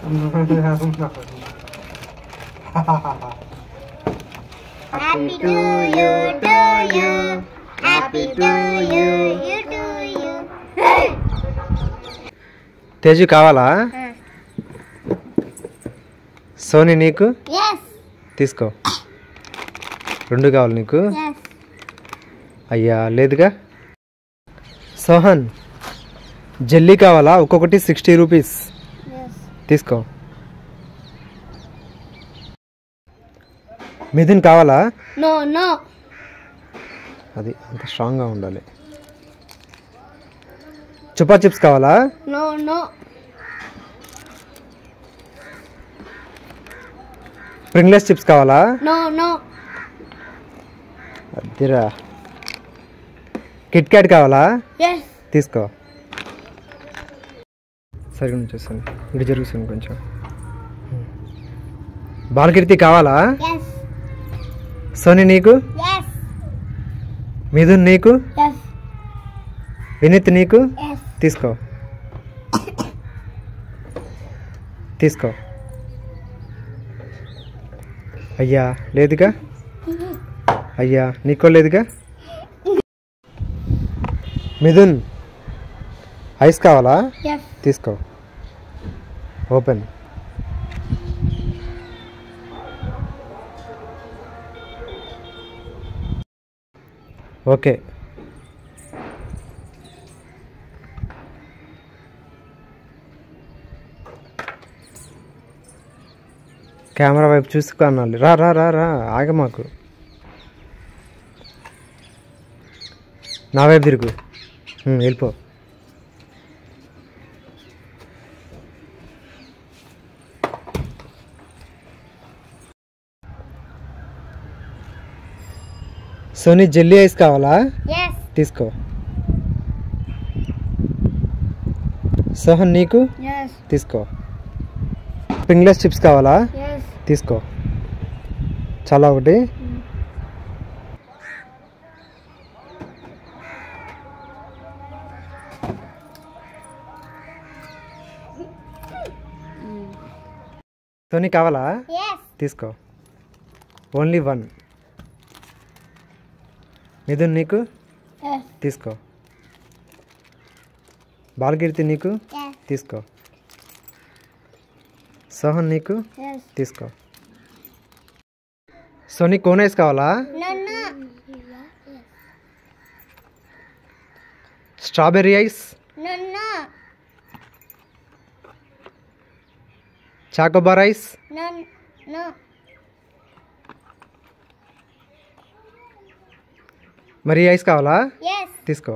Happy to you, to you. Happy to you, you to you. Teju కావాలా? Sony నీకు? Yes. తీసుకో. 2 కావాలి నీకు? Yes. అయ్యా లేదుగా. సోహన్ జెల్లీ కావాలా? ఒక్కొక్కటి 60 రూపీస్. Yes. తీసుకో. మిథున్ కావాలా? No, no. అది అంత స్ట్రాంగ్గా ఉండాలి. చుపా చిప్స్ కావాలా? No, no. ప్రింగ్లెస్ చిప్స్ కావాలా? No, no. అదిరా. కిట్ క్యాట్ కావాలా? Yes. తీసుకో. సరిగ్గా చూస్తాను, ఇటు జరుగుతుంది కొంచెం. బాలకీర్తి కావాలా? Yes. సోనీ నీకు? Yes. మిథున్ నీకు? Yes. వినీత్ నీకు? Yes. తీసుకో. తీసుకో. అయ్యా లేదుగా. అయ్యా నీకో లేదుగా. మిథున్ ఐస్ కావాలా? Yes. తీసుకో. ఓపెన్. ఓకే. కెమెరా వైపు చూసుకో అనాలి. రా రా రా రా ఆగ మాకు. నా వైపు తిరుగు. వెళ్ళిపో. సోనీ జెల్లీ ఐస్ కావాలా? Yes. తీసుకో. సోహన్ నీకు? Yes. తీసుకో. ప్రింగ్లెస్ చిప్స్ కావాలా? Yes. తీసుకో. చాలా ఒకటి. సోనీ కావాలా? Yes. తీసుకో. ఓన్లీ 1. మిథున్ నీకు? Yes. తీసుకో. బాలకీర్తి నీకు? Yes. తీసుకో. సోహన్ నీకు? Yes. తీసుకో. సోనీ కోన్ ఐస్ కావాలా? No, no. Strawberry ice? No, no. Choco Bar ice? No, no. మరి ఐస్ కావాలా? Yes. తీసుకో.